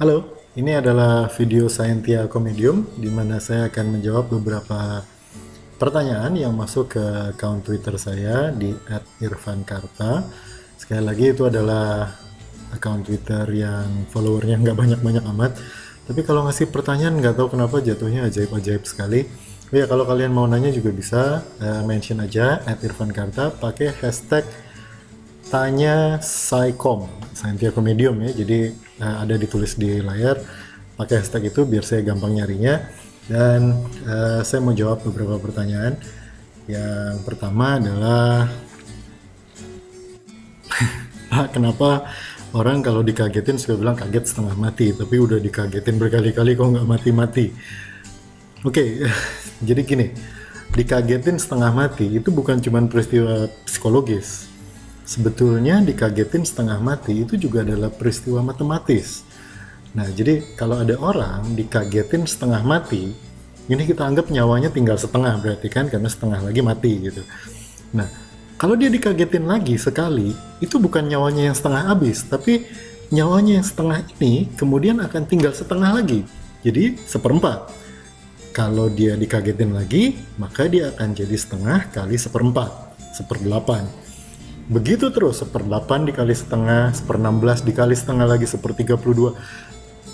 Halo, ini adalah video Scientia Comedium di mana saya akan menjawab beberapa pertanyaan yang masuk ke akun Twitter saya di @irfankarta. Sekali lagi itu adalah akun Twitter yang followernya nggak banyak-banyak amat. Tapi kalau ngasih pertanyaan nggak tahu kenapa jatuhnya ajaib-ajaib sekali. Oh ya, kalau kalian mau nanya juga bisa mention aja @irfankarta pakai hashtag tanya Scikom, Scientia Comedium ya. Jadi ada ditulis di layar, pakai hashtag itu biar saya gampang nyarinya. Dan saya mau jawab beberapa pertanyaan. Yang pertama adalah, Pak, kenapa orang kalau dikagetin suka bilang kaget setengah mati, tapi udah dikagetin berkali-kali kok nggak mati-mati? Oke, jadi gini, dikagetin setengah mati itu bukan cuma peristiwa psikologis. Sebetulnya dikagetin setengah mati itu juga adalah peristiwa matematis. Nah, jadi kalau ada orang dikagetin setengah mati, ini kita anggap nyawanya tinggal setengah berarti kan, karena setengah lagi mati gitu. Nah, kalau dia dikagetin lagi sekali, itu bukan nyawanya yang setengah habis, tapi nyawanya yang setengah ini kemudian akan tinggal setengah lagi. Jadi seperempat. Kalau dia dikagetin lagi, maka dia akan jadi setengah kali seperempat, seperdelapan. Begitu terus, seperdelapan dikali setengah, 16 dikali setengah lagi, 32.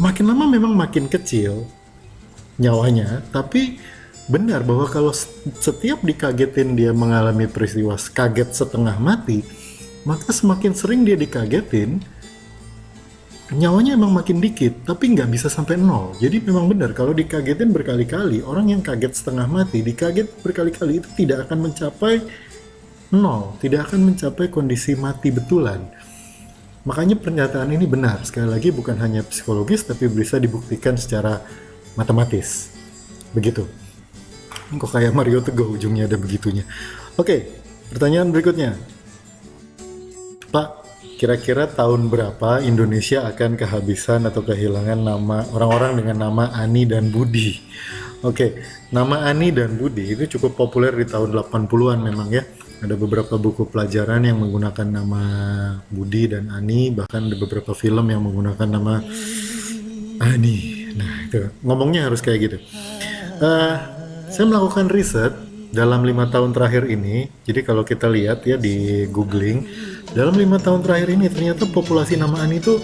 Makin lama memang makin kecil nyawanya, tapi benar bahwa kalau setiap dikagetin dia mengalami peristiwa kaget setengah mati, maka semakin sering dia dikagetin, nyawanya emang makin dikit, tapi nggak bisa sampai nol. Jadi memang benar, kalau dikagetin berkali-kali, orang yang kaget setengah mati, dikaget berkali-kali itu tidak akan mencapai nol, tidak akan mencapai kondisi mati betulan. Makanya pernyataan ini benar, sekali lagi bukan hanya psikologis, tapi bisa dibuktikan secara matematis. Begitu. Kok kayak Mario Teguh ujungnya ada begitunya. Oke, pertanyaan berikutnya. Pak, kira-kira tahun berapa Indonesia akan kehabisan atau kehilangan nama orang-orang dengan nama Ani dan Budi? Oke, nama Ani dan Budi itu cukup populer di tahun 80-an memang ya. Ada beberapa buku pelajaran yang menggunakan nama Budi dan Ani, bahkan ada beberapa film yang menggunakan nama Ani. Nah, itu ngomongnya harus kayak gitu. Saya melakukan riset dalam 5 tahun terakhir ini. Jadi kalau kita lihat ya di googling, dalam 5 tahun terakhir ini ternyata populasi nama Ani itu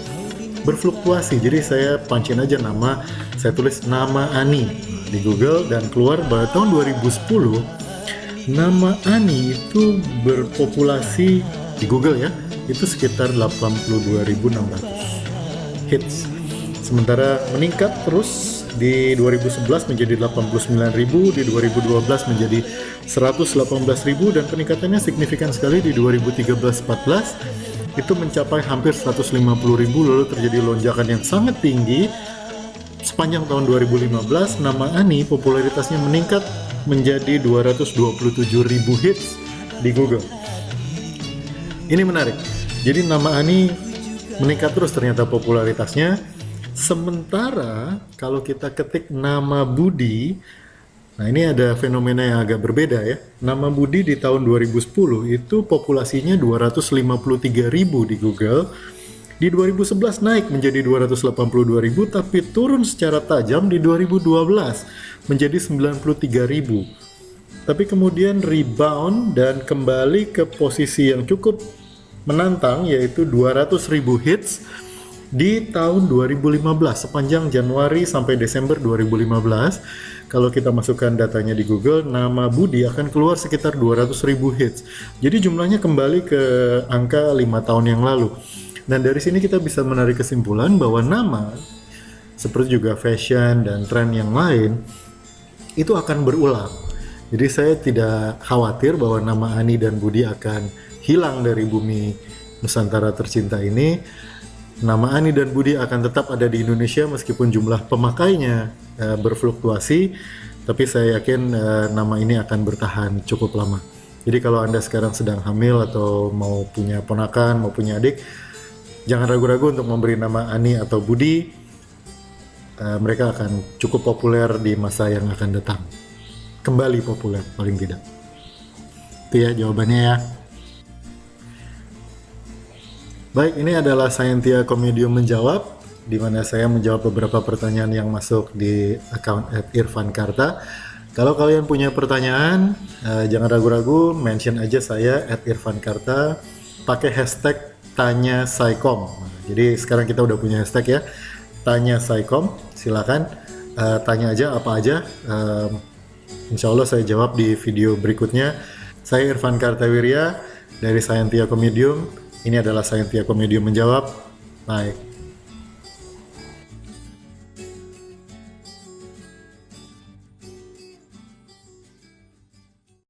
berfluktuasi. Jadi saya pancin aja nama, saya tulis nama Ani di Google dan keluar bahwa tahun 2010 nama Ani itu berpopulasi di Google ya, itu sekitar 82.600 hits. Sementara meningkat terus di 2011 menjadi 89.000, di 2012 menjadi 118.000, dan peningkatannya signifikan sekali di 2013-14 itu mencapai hampir 150.000, lalu terjadi lonjakan yang sangat tinggi. Sepanjang tahun 2015 nama Ani popularitasnya meningkat menjadi 227.000 hits di Google. Ini menarik. Jadi nama Ani meningkat terus ternyata popularitasnya. Sementara kalau kita ketik nama Budi, nah ini ada fenomena yang agak berbeda ya. Nama Budi di tahun 2010 itu populasinya 253.000 di Google. Di 2011 naik menjadi 282.000, tapi turun secara tajam di 2012 menjadi 93.000. Tapi kemudian rebound dan kembali ke posisi yang cukup menantang, yaitu 200.000 hits di tahun 2015, sepanjang Januari sampai Desember 2015. Kalau kita masukkan datanya di Google, nama Budi akan keluar sekitar 200.000 hits. Jadi jumlahnya kembali ke angka 5 tahun yang lalu. Dan dari sini kita bisa menarik kesimpulan bahwa nama, seperti juga fashion dan tren yang lain, itu akan berulang. Jadi saya tidak khawatir bahwa nama Ani dan Budi akan hilang dari bumi Nusantara tercinta ini. Nama Ani dan Budi akan tetap ada di Indonesia meskipun jumlah pemakainya berfluktuasi, tapi saya yakin nama ini akan bertahan cukup lama. Jadi kalau Anda sekarang sedang hamil atau mau punya ponakan, mau punya adik, jangan ragu-ragu untuk memberi nama Ani atau Budi. Mereka akan cukup populer di masa yang akan datang. Kembali populer paling tidak. Itu ya jawabannya ya. Baik, ini adalah Scientia Comedium menjawab. di mana saya menjawab beberapa pertanyaan yang masuk di account @irfankarta. Kalau kalian punya pertanyaan, jangan ragu-ragu, mention aja saya @irfankarta, pakai hashtag tanya Saikom. Jadi sekarang kita udah punya hashtag ya, tanya Saikom. Silakan tanya aja apa aja. Insya Allah saya jawab di video berikutnya. Saya Irfan Kartawirya dari Scientia Comedium. Ini adalah Scientia Comedium menjawab. Bye.